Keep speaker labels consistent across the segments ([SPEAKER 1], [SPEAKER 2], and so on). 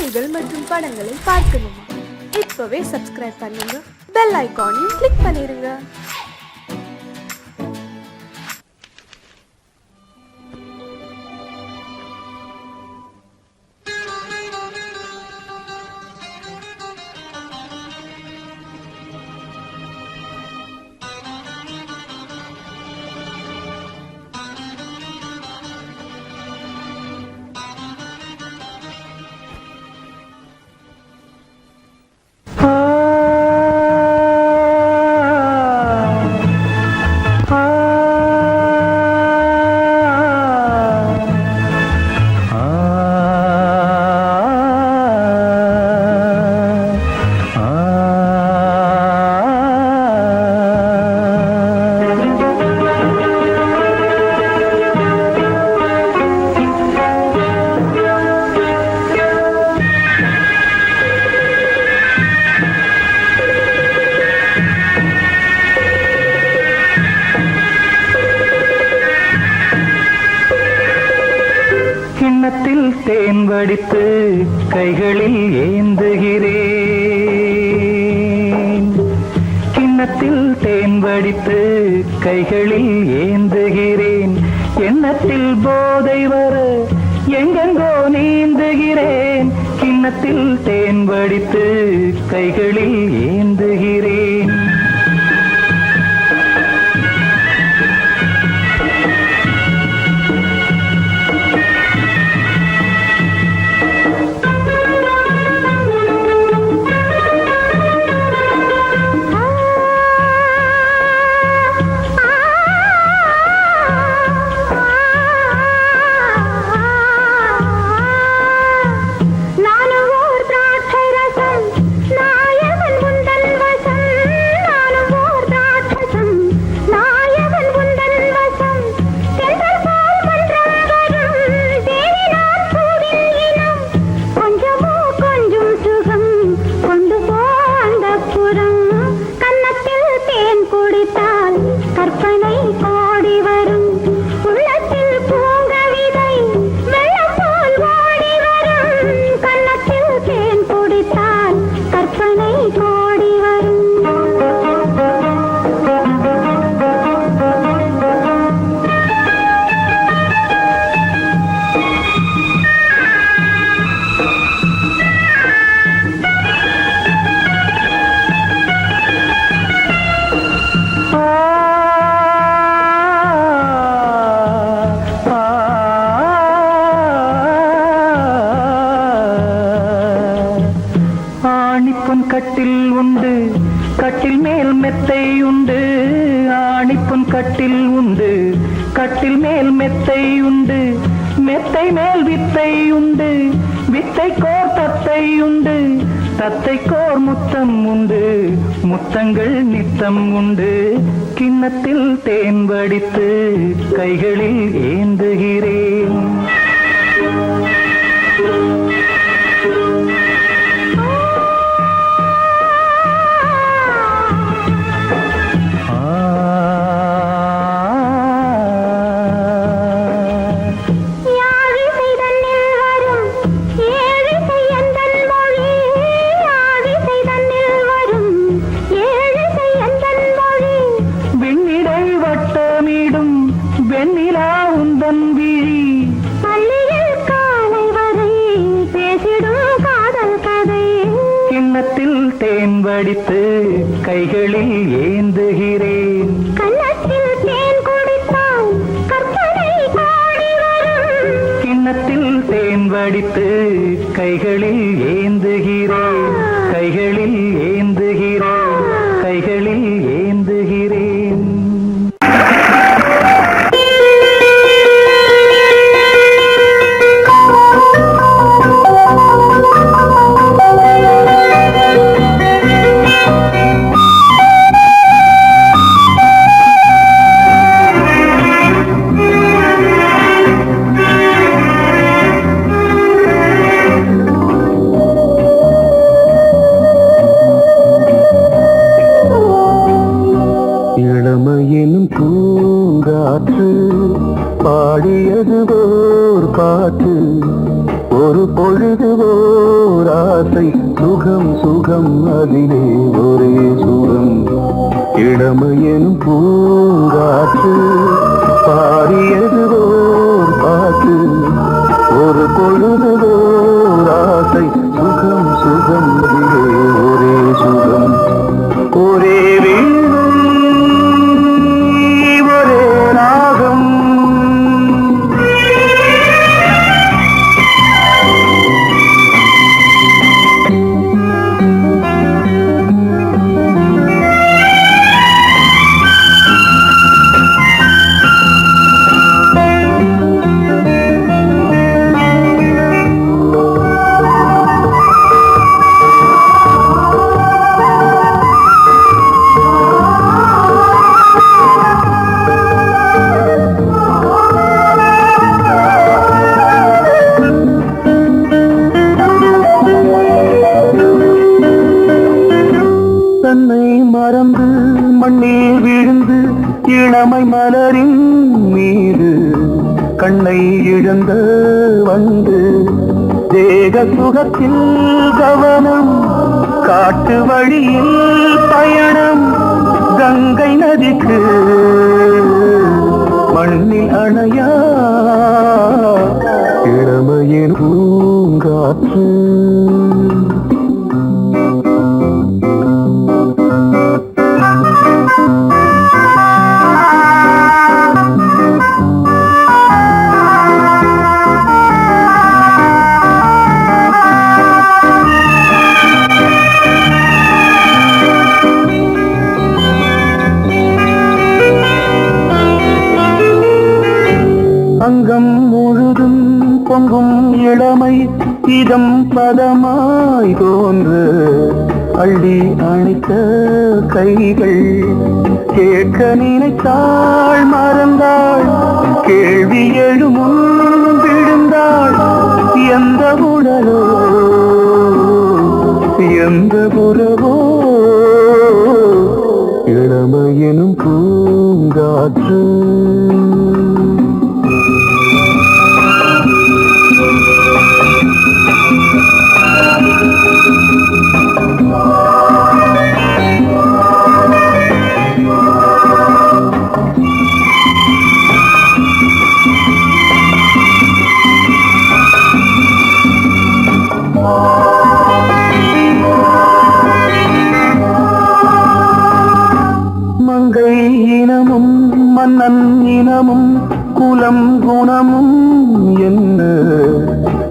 [SPEAKER 1] செய்திகள் மற்றும் படங்களை பார்க்கணுமா? இப்பவே சப்ஸ்கிரைப் பண்ணுங்க, பெல் ஐகானையும் கிளிக் பண்ணிருங்க.
[SPEAKER 2] தேன் வடித்து கைகளில் ஏந்துகிறேன், கிண்ணத்தில் தேன் வடித்து கைகளில் ஏந்துகிறேன். எண்ணத்தில் போதை வர எங்கெங்கோ நீந்துகிறேன், கிண்ணத்தில் தேன் வடித்து கைகளில் ஏந்துகிறேன். கட்டில் உண்டு, கட்டில் மேல் மெத்தை உண்டு, ஆணிப்பொன் கட்டில் உண்டு, கட்டில் மேல் மெத்தை உண்டு, மெத்தை மேல் வித்தை உண்டு, வித்தை கோர் தத்தை உண்டு, தத்தை கோர் முத்தம் உண்டு, முத்தங்கள் நித்தம் உண்டு. கிண்ணத்தில் தேன் வடித்து கைகளில் ஏந்துகிறேன். வெண்ணிலா உந்தன் விழி பள்ளியில் காலை வரை பேசிடும் காதல் கதை. கிண்ணத்தில் தேன் வடித்து கைகளில் ஏந்துகிறேன். கண்ணத்தில் தேன் குடித்தால் கற்பனை கோடி வரும். கிண்ணத்தில் தேன் வடித்து கைகளில் ஏந்துகிறேன், கைகளில் ஏந்துகிறேன், கைகளில் ஏந்துகிறேன். இளமையிலும் பூங்காற்று பாடியது ஓர் பாட்டு, ஒரு பொழுது ஓர் ஆசை சுகம் சுகம் அதிலே ஒரே சுகம் இளமையெனும் பூங்காற்று பாடியது ஓர் பாட்டு ஒரு பொழுதுதோர் ஆசை சுகம் சுகம் அதிலே ஒரே சுகம் ஒரே வீணை ஒரே ராகம் தன்னை மறந்து மண்ணில் விழுந்து இளமை மலரின் மீது கண்ணை இழந்த வந்து தேக சுகத்தில் கவனம் காட்டு வழியில் பயணம் கங்கை நதிக்கு மண்ணில் அணையா இளமையின் பூங்காற்று அங்கம் முழுதும் பொங்கும் இளமை இதம் பதமாய் தோன்று அள்ளி அணைத்த கைகள் கேட்க நினைத்தாள் மறந்தாள் கேள்வி எழுமுன் விழுந்தாள் எந்த உடலோ எந்த புறவோ இளமையெனும் பூங்காற்று மங்கை இனமும் மன்னன் இனமும் குலம் குணமும் என்ன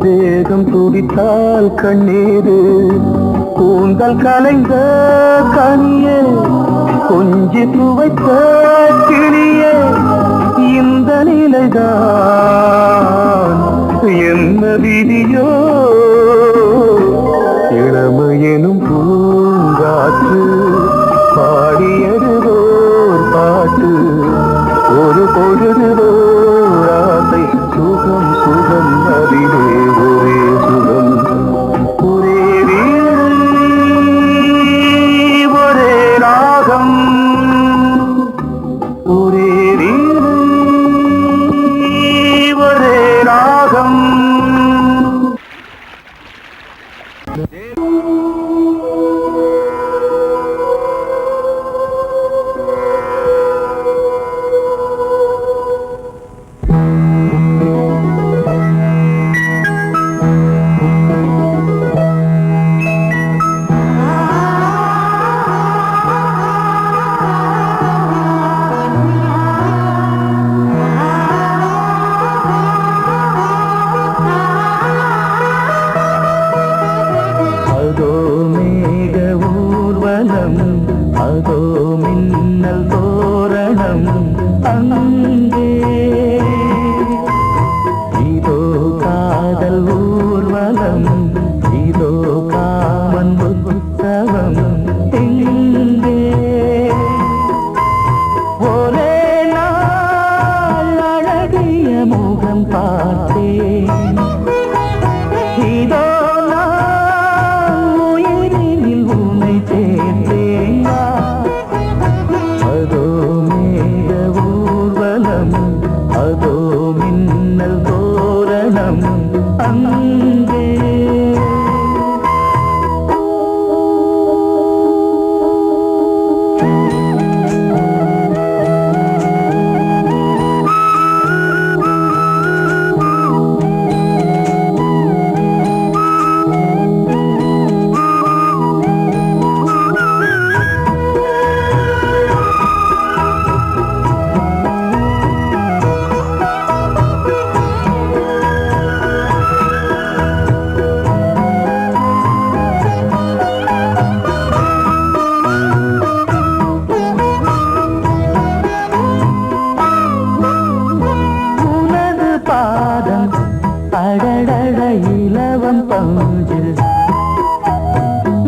[SPEAKER 2] தேகம் துடித்தால் கண்ணீரு கூந்தல் கலைந்த கனியே கொஞ்சி துவைத்த கிளியே இந்த நிலைதான் என்ன விதியோ இளமையெனும் பூங்காற்று பாடியதுவோர் பாட்டு ஒரு பொழுதுவோர் ஆசை சுகம் சுகம் அதிலே ஒரே சுகம் ஒரே வீணை ஒரே ராகம் ஒரே வீணை ஒரே ராகம்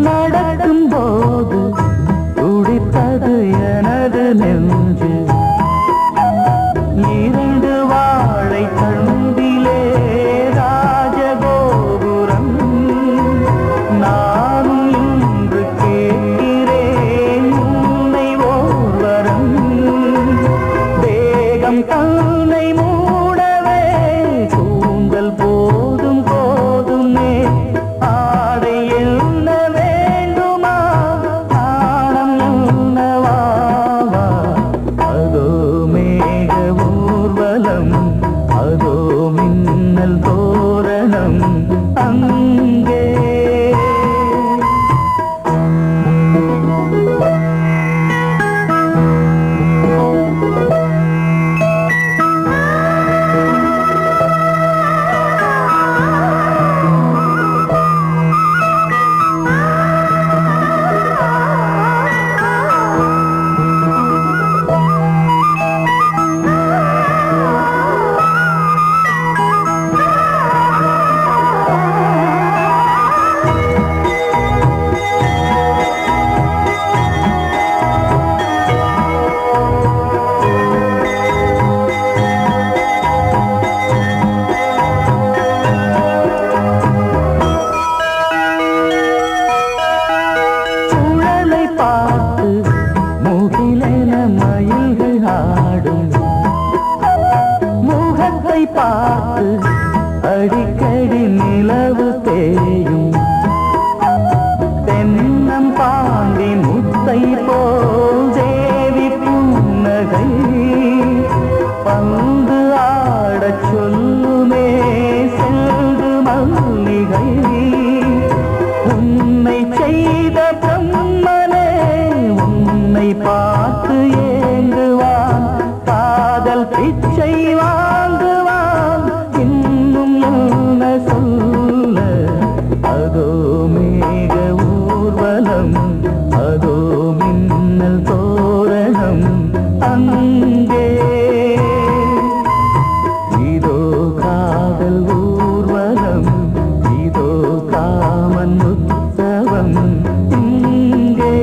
[SPEAKER 2] நடக்கும் போது துடித்தது எனது நெஞ்சு இரண்டு வாழை தண்டிலே ராஜகோபுரம் நானும் இன்று கேட்கிறேன் உன்னை ஓர்வரம் தேகம் தன்னை மூடவே கூந்தல் போதும் போதுமே ஆடை என்ன வேண்டுமா ஆடம் என்னவாவா அதோ மேக ஊர்வலம் அதோ மின்னல் தோரணம் அங்கே சுழலை பார்த்து முகிலென மயில்கள் ஆடும் முகத்தை பார்த்து அடிக்கடி நிலவு தேயும் தென்னம் பாண்டி முத்தை போல் தேவி புன்னகை பந்து ஆடச் சொல்லுமே செல்து மல்லிகை உன்னை செய்த பிரம்மனே உன்னை பார்த்து ஏங்குவான் காதல் பிச்சை வாங்குவான் இன்னும் என்ன சொல்ல அதோ மேக ஊர்வலம் அதோ மின்னல் தோரணம் அங்கே இதோ காதல் ஊர்வலம் இதோ காமன் உற்சவம் இங்கே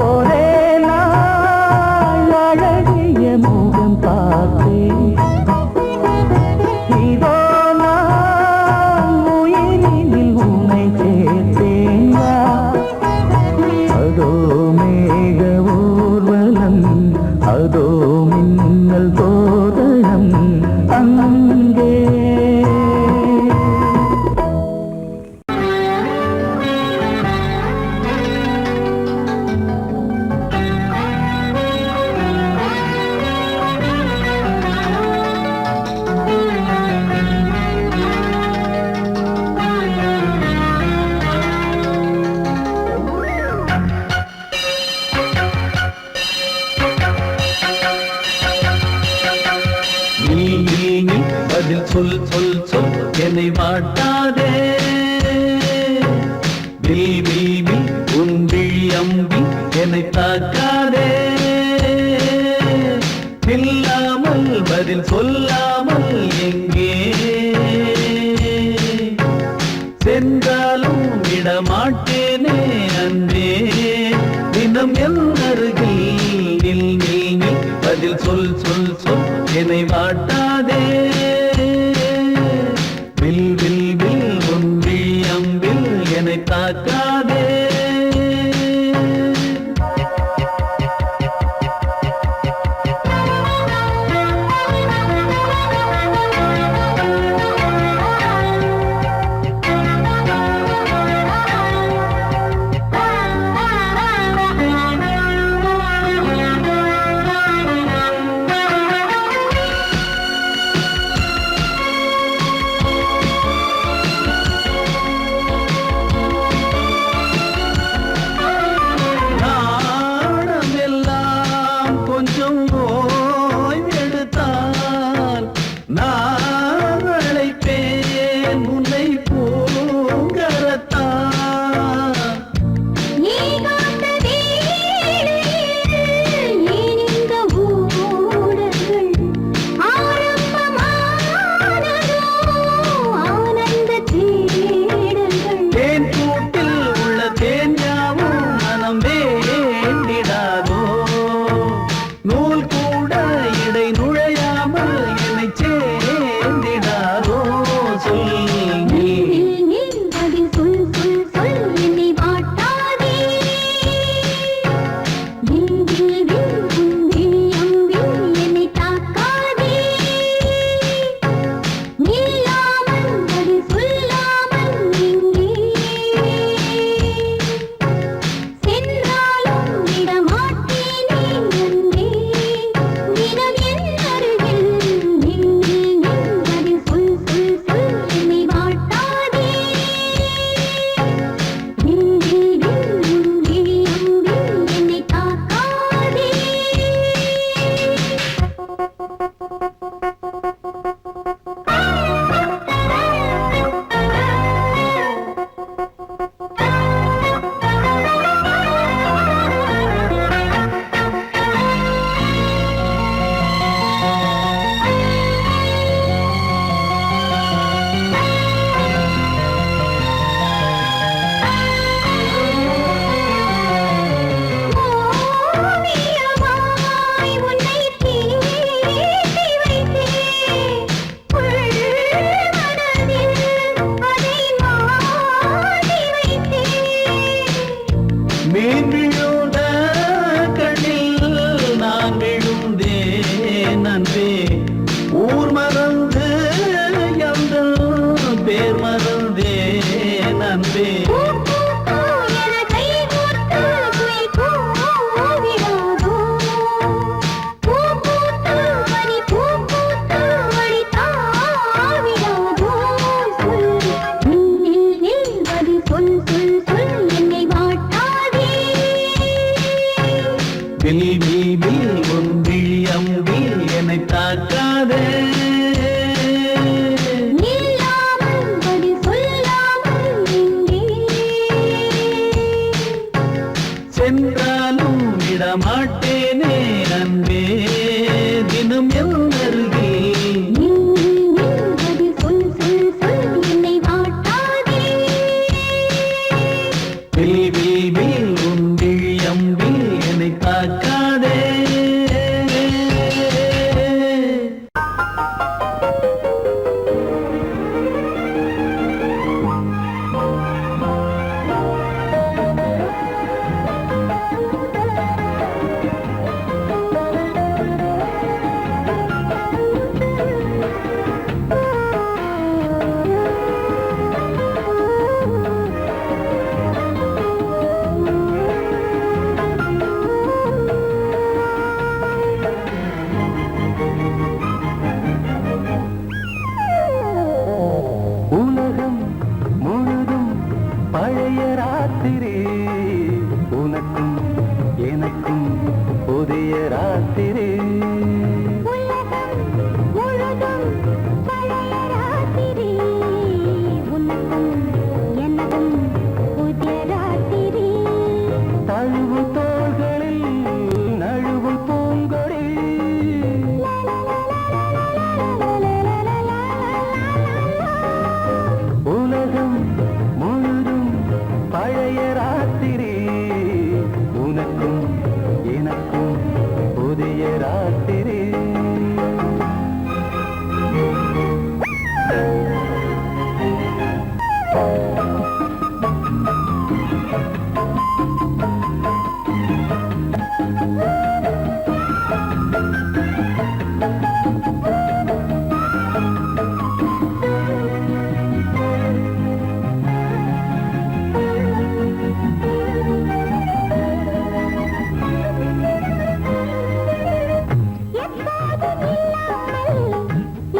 [SPEAKER 2] ஒரே நாள் அழகிய முகம் பார்த்தேன் இதோ நான் உயிரினில் உன்னை சேர்த்தேன் அதோ மேக ஊர்வலம் அதோ மின்னல் தோரணம் அங்கே
[SPEAKER 3] நீ பதில் சொல் சொல் சொல் என்னை வாட்டாதே வில் உன் விழி அம்பி என்னை தாக்காதே இல்லாமல் பதில் சொல்லாமல் எங்கே சென்றாலும் விடமாட்டேனே அன்பே தினம் என் அருகில் நில் நில் நில் பதில் சொல் சொல் சொல் என்னை வாட்டாதே வில் வில் வில் உன் விழி அம்பில் என்னை தாக்காதே
[SPEAKER 2] ராத்திரி உனக்கும் எனக்கும் புதிய ராத்திரி
[SPEAKER 4] உலகம் முழுதும் பழைய ராத்திரி உனக்கும் எனக்கும் புதிய ராத்திரி
[SPEAKER 2] தழுவும் தோள்களில் நழுவும் பூங்கொடி உலகம் முழுதும் பழைய ராத்திரி உனக்கும் எனக்கும் புதிய ராத்திரி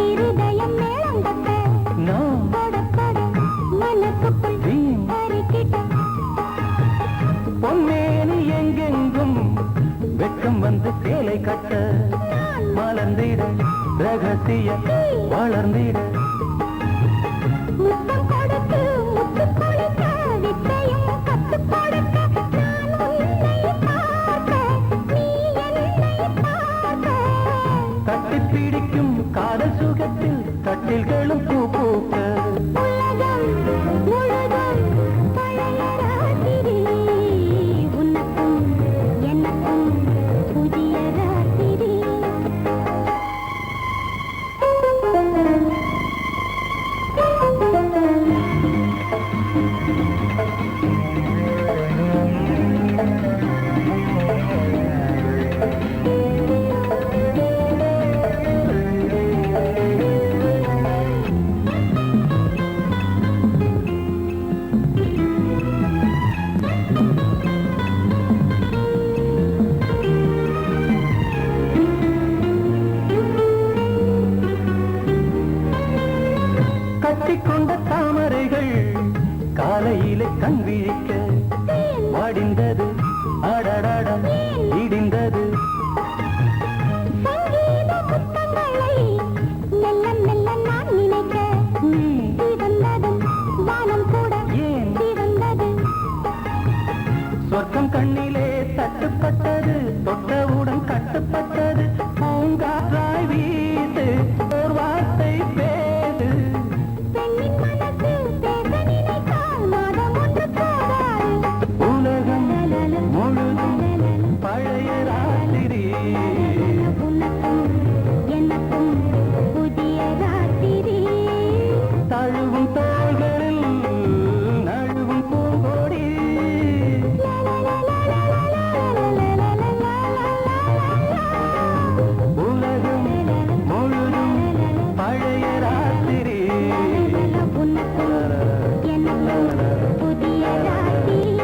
[SPEAKER 4] இருதயம் மேளம் தட்ட
[SPEAKER 2] நான்
[SPEAKER 4] பட மனசுக்குள்
[SPEAKER 2] வீண்
[SPEAKER 4] அறிக்கிட்ட
[SPEAKER 2] பொன்னேனி எங்கெங்கும் வெட்கம் வந்து சேலை கட்ட மலர்ந்திட ரகசிய வளர்ந்திட
[SPEAKER 4] முத்தம் கொடுத்து முத்து கொடுக்க வித்தையும் கத்துக் கொடுக்க நான் உன்னை பார்க்க நீ என்னை பார்க்க
[SPEAKER 2] தட்டி பிடிக்கும் காதல் சுகத்தில் கட்டில்களும் பூ பூக்க
[SPEAKER 4] உலகம் முழுதும் பழைய ராத்திரி உனக்கும் எனக்கும் புதிய ராத்திரி
[SPEAKER 2] கட்டிக்கொண்ட தாமரைகள் காலையிலே கண் விழிக்க வாடிந்தது அடடடம் இடிந்தது
[SPEAKER 4] சங்கீத முத்தங்களை மெல்ல மெல்ல நான் நினைக்க சிவந்ததும் வானம் கூட
[SPEAKER 2] ஏன்
[SPEAKER 4] சிவந்தது
[SPEAKER 2] சொர்க்கம் கண்ணிலே தட்டுப்பட்டது தொட்டவுடன் கட்டுப்பட்டது பூங்காற்றாய் வீசு ஒரு வார்த்தை பேசு
[SPEAKER 4] பெண்ணின் மனசு பேச நினைத்தால் மாதம் ஒன்று போதாது
[SPEAKER 2] உலகம் முழுதும் பழைய ராத்திரி
[SPEAKER 4] உனக்கும் எனக்கும் புதிய ராத்திரி
[SPEAKER 2] தழுவும் தோள்களில் நழுவும் பூங்கொடி உலகம் முழுதும் பழைய ராத்திரி
[SPEAKER 4] உனக்கும் எனக்கும் புதிய ராத்திரி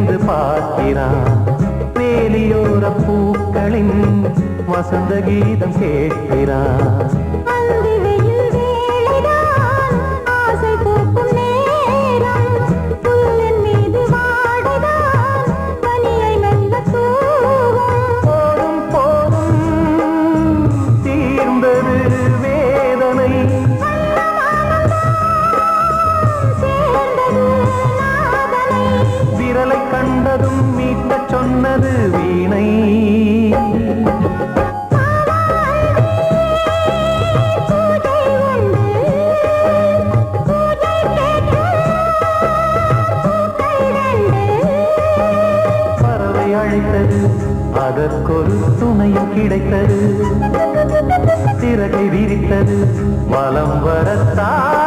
[SPEAKER 2] இருந்து பார்க்கிறான் வேலியோர பூக்களின் வசந்த கீதம் கேட்கிறான்
[SPEAKER 4] அந்தி வெயில் வேளைதான் ஆசை பூக்கும் நேரம் புல்லின் மீது வாடைதான் பனியை மெல்ல தூவும்
[SPEAKER 2] போதும் போதும் தீர்ந்தது வேதனை
[SPEAKER 4] சேர்ந்தது நாதனை
[SPEAKER 2] விரலை கண்டதும் மீட்டச் சொன்னது வீணை
[SPEAKER 4] பூஜை உண்டு பூஜை கேட்கும் பூக்கள் ரெண்டு
[SPEAKER 2] பறவை அழைத்தது அதற்கொரு துணையும் கிடைத்தது சிறகை விரித்தது வலம் வரத்தான்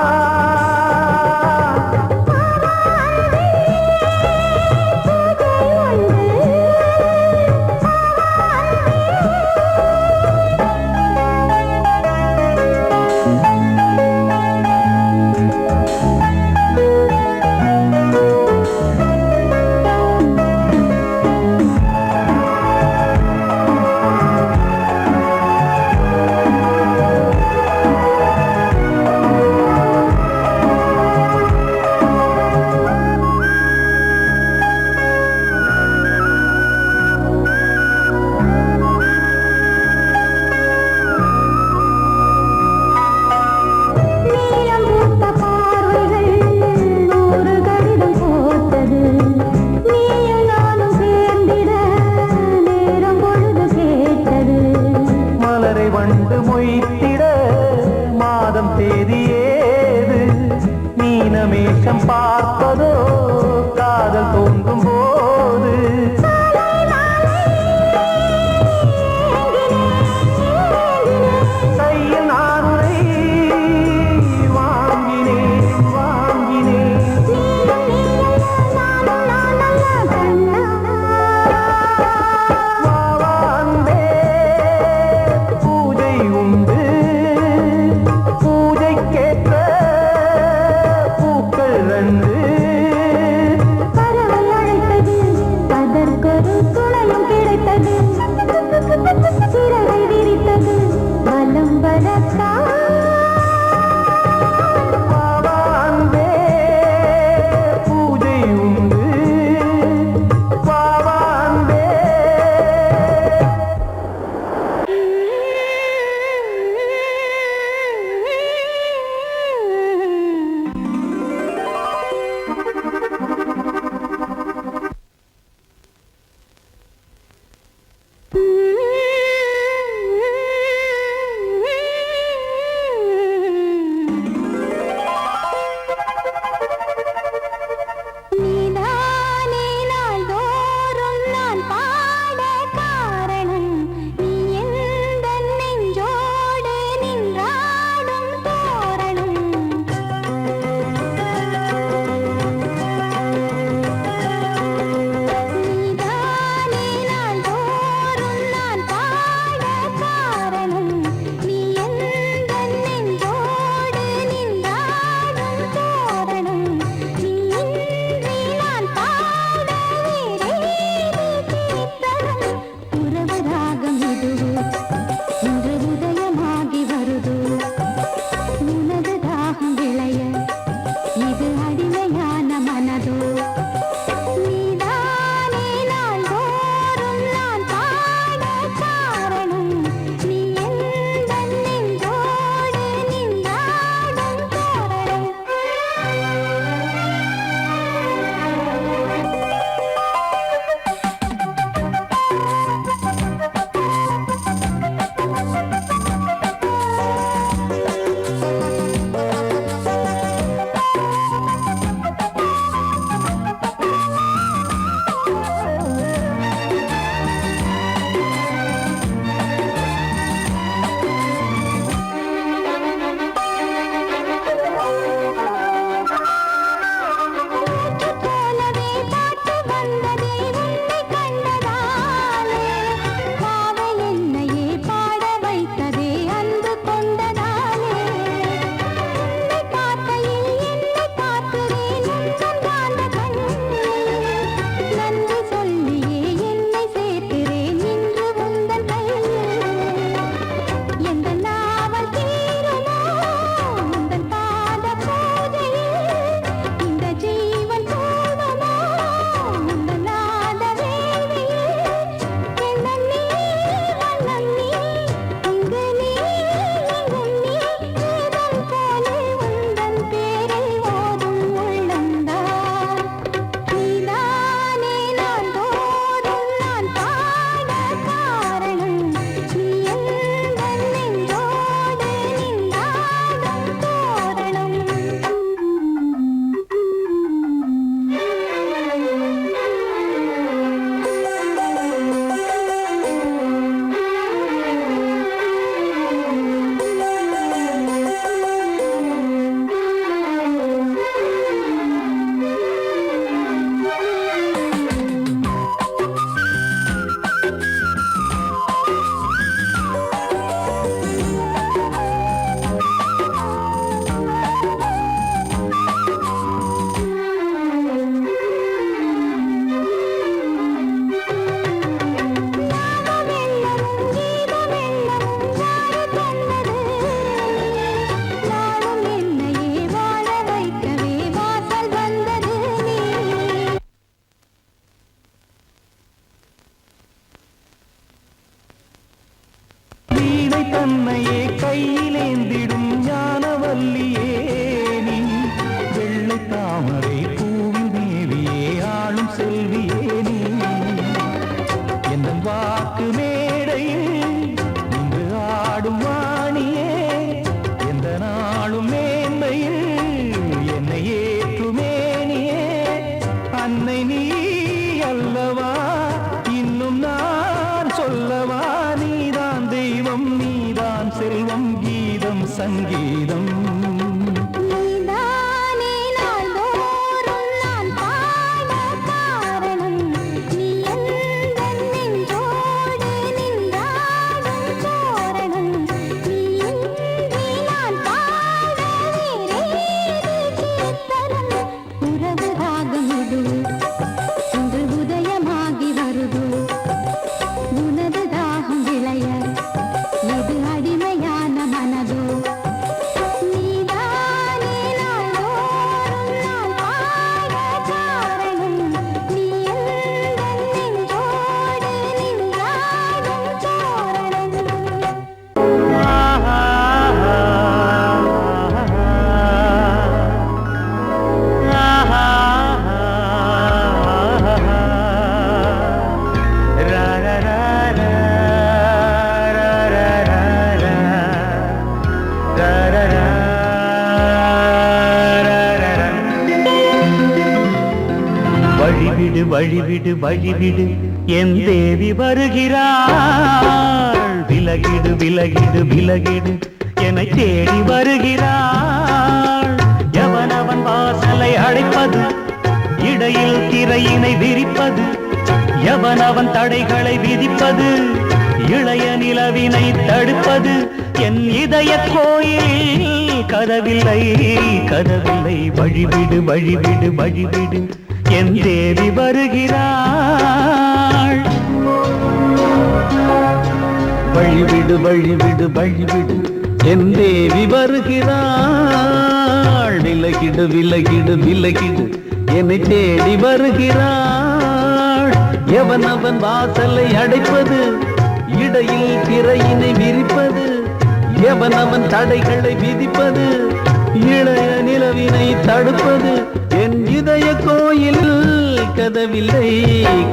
[SPEAKER 3] வழிவிடு வழிவிடு வழிவிடு என் தேவி வருகிறாள் விலகிடு விலகிடு விலகிடு என்னை தேடி வருகிறாள் எவனவன் வாசலை அடைப்பது இடையில் திரையினை விரிப்பது எவனவன் தடைகளை விதிப்பது இளைய நிலவினை தடுப்பது என் இதய கோயில் கதவில்லை கதவில்லை வழிவிடு வழிவிடு வழிவிடு என் தேவி வருகிறாள் வழிவிடு வழிவிடு வழிவிடு என் தேவி வருகிறாள் விலகிடு விலகிடு விலகிடு என்னை தேடி வருகிறாள் எவனவன் வாசலை அடைப்பது இடையில் திரையினை விரிப்பது எவனவன் தடைகளை விதிப்பது இளைய நிலவினை தடுப்பது என் இதய கோயில் கதவில்லை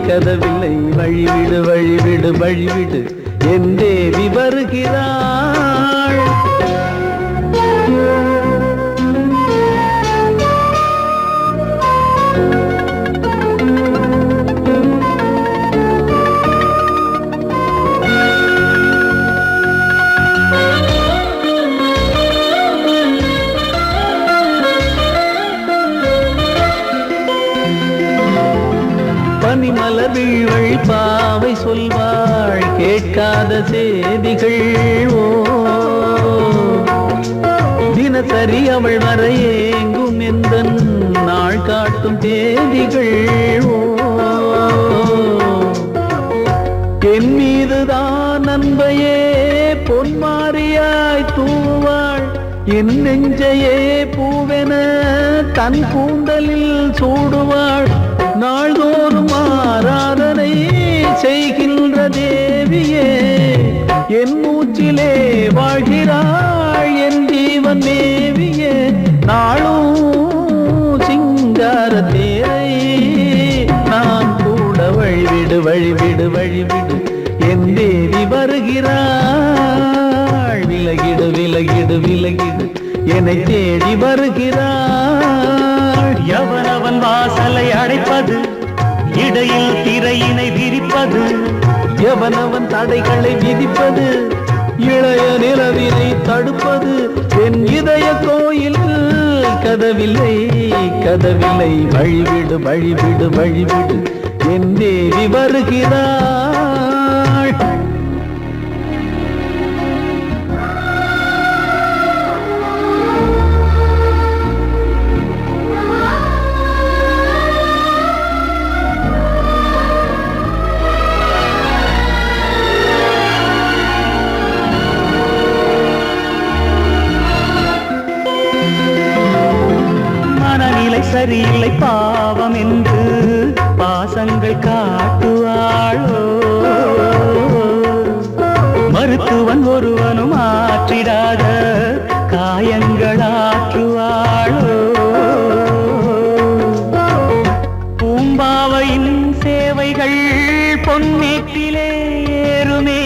[SPEAKER 3] கதவில்லை வழிவிடு வழிவிடு வழிவிடு என் தேவி வருகிறாள் பனிமலர் வீழ்வழி பாவை சொல்வாள் கேட்காத செய்திகள் ஓ தினசரி அவள் வர ஏங்கும் எந்த நாள் காட்டும் தேதிகள் ஓ என் மீதுதான் அன்பையே பொன்மாரியாய் தூவாள் என் நெஞ்சையே பூவென தன் கூந்தலில் சூடுவாள் நாள்தோறும் ஆராதனை செய்கின்ற தேவியே என் மூச்சிலே வாழ்கிறாள் என் ஜீவன் தேவியே நாளும் சிங்கார தேரை நான் கூட வழிவிடு வழிவிடு வழிவிடு என் தேவி வருகிறாள் விலகிடு விலகிடு விலகிடு என்னை தேடி வருகிறாள் எவனவன் வாசலை அடைப்பது இடையில் திரையினை விரிப்பது எவனவன் தடைகளை விதிப்பது இளைய நிலவினை தடுப்பது என் இதய கோயில் கதவில்லை கதவில்லை வழிவிடு வழிவிடு வழிவிடு என் தேவி வருகிறாள் சரியில்லை பாவம் என்று பாசங்கள் காட்டுவாளோ மருத்துவன் ஒருவனும் ஆற்றிடாத காயங்களாற்றுவாளோ பூம்பாவையின் சேவைகள் பொன்னேட்டிலே ஏறுமே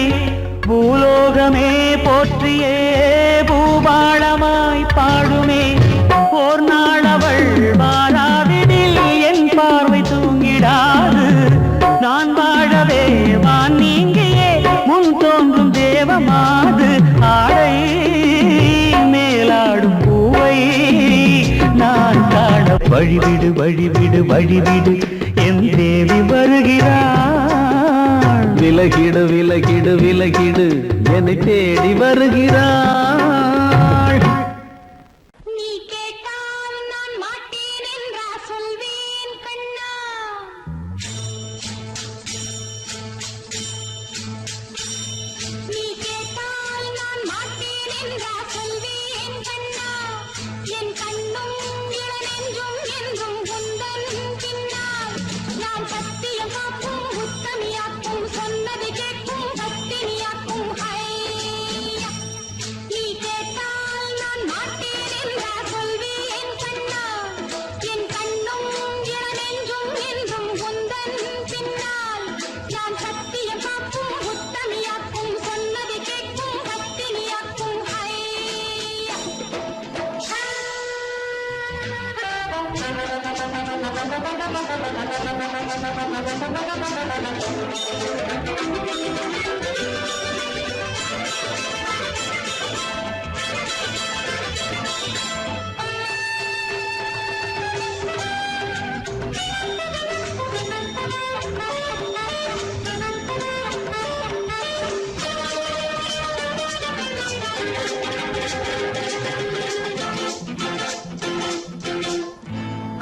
[SPEAKER 3] பூலோகமே போற்றியே பூபாளமாய் பாடுமே ஓர் நாள் அவள் வாராவிடில் என் பார்வை தூங்கிடாது நான் வாழவே வான் நீங்கியே முன் தோன்றும் தேவமாது ஆடை மேலாடும் பூவை நான் காண வழிவிடு வழிவிடு வழிவிடு என் தேவி வருகிறாள் விலகிடு விலகிடு விலகிடு என்னை தேடி வருகிறாள்
[SPEAKER 4] சொன்னது கேட்கும் பத்தினியாக்கும் ஹை நீ கேட்ட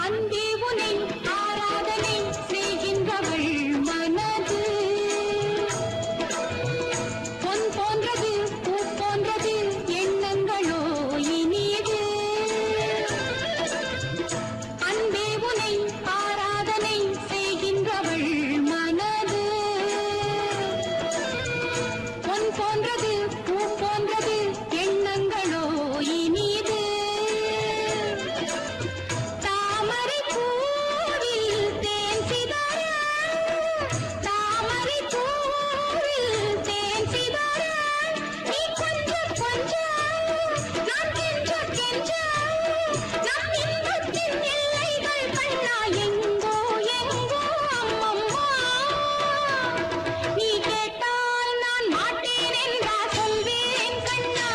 [SPEAKER 4] அன்பே உனை ஆராதனை செய்கின்றவள் மனது பொன் போன்றது பூ போன்றது எண்ணங்களோ இனியது அன்பே உனை ஆராதனை செய்கின்றவள் மனது பொன் போன்றது பூ போன்றது எண்ணங்களோ இனியது தாமரை பூவில் தேன் சிதற தாமரை பூவில் தேன் சிதற நீ கொஞ்சம் கொஞ்சம் நான் கெஞ்ச கெஞ்ச நம் இன்பத்தின் எல்லைகள் கண்ணா எங்கோ எங்கோ அம்மம்மா நீ கேட்டால் நான் மாட்டேன் என்றா சொல்வேன் கண்ணா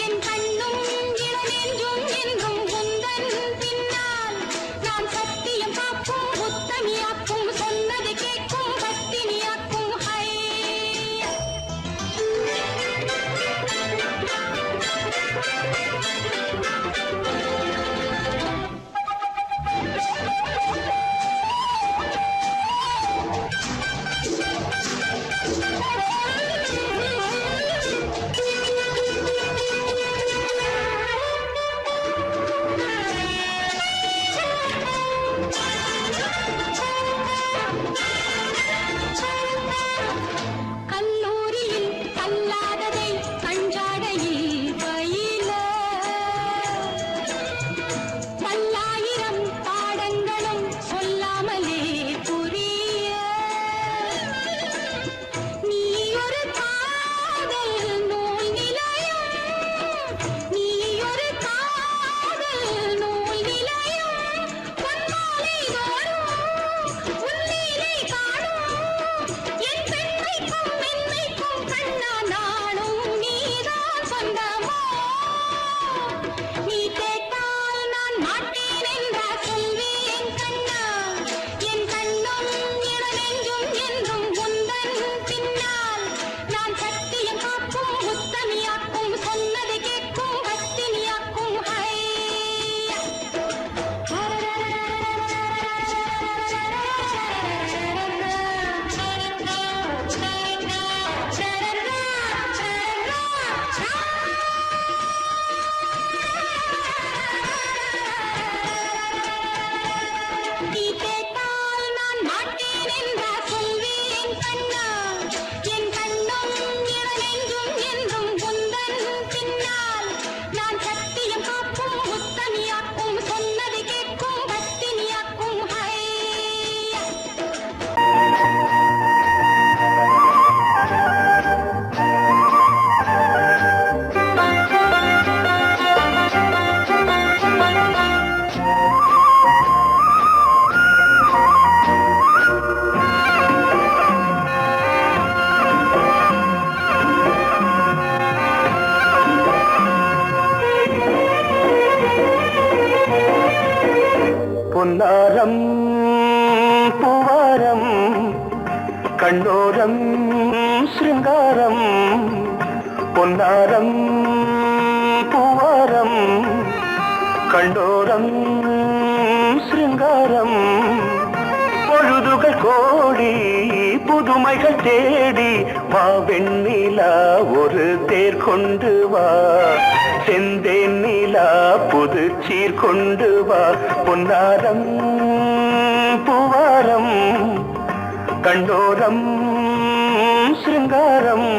[SPEAKER 4] என் கண்ணும் இளநெஞ்சும் என்றும் உந்தன் பின்னால் நான் சத்தியம் காக்கும் உத்தமியாக்கும் சொன்னது கேட்கும் பத்தினியாக்கும் ஹை கல்லூரியில் கல்லாததை கஞ்சாடையில் பயில பல்லாயிரம் பாடங்களும் சொல்லாமலே புரிய நீ ஒரு காதல் நூல் நிலையம் நீ ஒரு காதல் நூல் நிலையம் பொன்மாலை தோறும் உன்னீரை காணும் என் பெண்மைக்கும் மென்மைக்கும் கண்ணா நானும் நீதான் சொந்தமோ நீ கேட்டால் நான் மாட்டேன் என்றா சொல்வேன் கண்ணா என் கண்ணும் இளநெஞ்சும் என்றும் உந்தன் பின்னால் நான் சத்தியம் காக்கும் உத்தமியாக்கும் சொன்னது கேட்கும் பத்தினியாக்கும் ஹை நீ கேட்டால் நான் மாட்டேன் என்றா சொல்வேன் கண்ணா என் கண்ணும் இளநெஞ்சும் என்றும் உந்தன் பின்னால் நான் சத்தியம் காக்கும் உத்தமியாக்கும் சொன்னது கேட்கும் பத்தினியாக்கும் ஹை
[SPEAKER 2] பொன்னாரம் பூவாரம் கண்ணோரம் சிருங்காரம் பொன்னாரம் பூவாரம் கண்டோரம் சிருங்காரம் பொழுதுகள் கோடி புதுமைகள் தேடி வா வெண்ணிலா ஒரு தேர் கொண்டு வா செந்தேன் நிலா புது சீர் கொண்டு வா பொன்னாரம் பூவாரம் கண்டோரம் சிருங்காரம்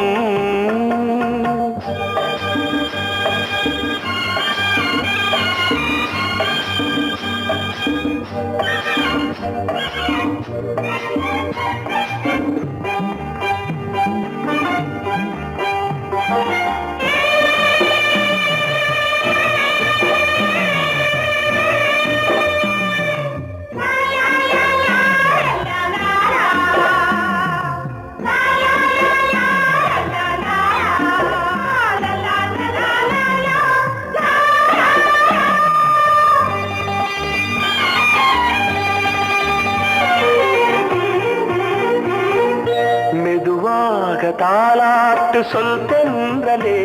[SPEAKER 2] தாலாட்டு சொல் தென்றலே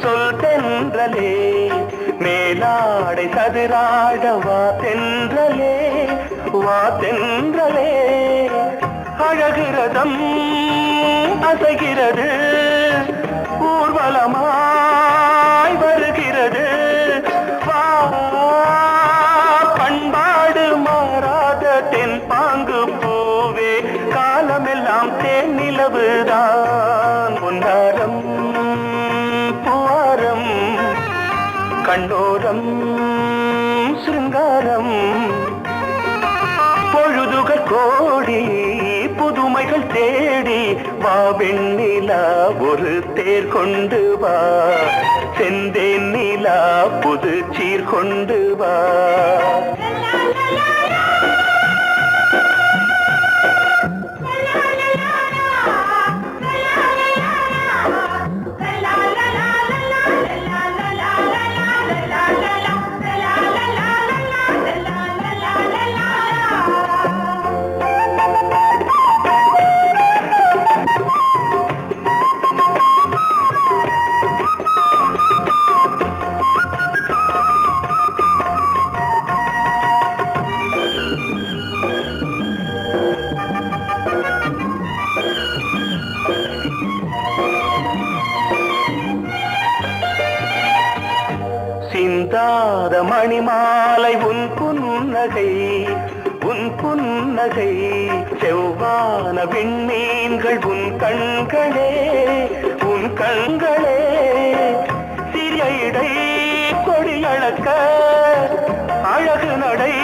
[SPEAKER 2] சொல் தென்றலே மேலாடை சதுராட வா தென்றலே வா தென்றலே அழகிறதம் அசைகிறது ஊர்வலமாய் வருகிறது வா பண்பாடு மாறாத தென் பாங்கு பூவே காலமெல்லாம் தேன் நிலவுதான் பொன்னாரம் பூவாரம் கண்ணோரம் சிருங்காரம் பொழுதுகள் கோடி புதுமைகள் தேடி வா வெண்ணிலா ஒரு தேர் கொண்டு வா செந்தேன் நிலா புது சீர் கொண்டு வா சிந்தாத மணிமாலை உன் புன்னகை செவ்வான விண்மீன்கள் உன் கண்களே சிறிய இடை கொடியளக்க அழகு நடை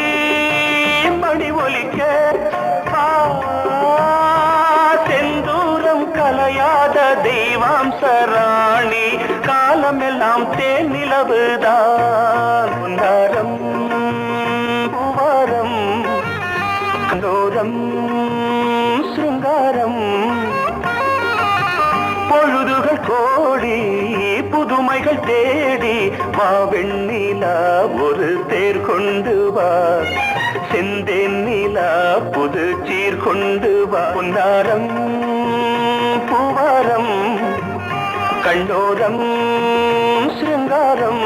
[SPEAKER 2] மணி ஒலிக்க செந்தூரம் கலையாத தெய்வாம்சராணி காலமெல்லாம் தேன் நிலவுதான் பொன்னாரம் பூவாரம் கண்டோரம் சிருங்காரம் பொழுதுகள் கோடி புதுமைகள் தேடி வா வெண்ணிலா ஒரு தேர் கொண்டு வா செந்தேன் நிலா புது சீர் கொண்டு வா பொன்னாரம் பூவாரம் கண்டோரம் சிருங்காரம்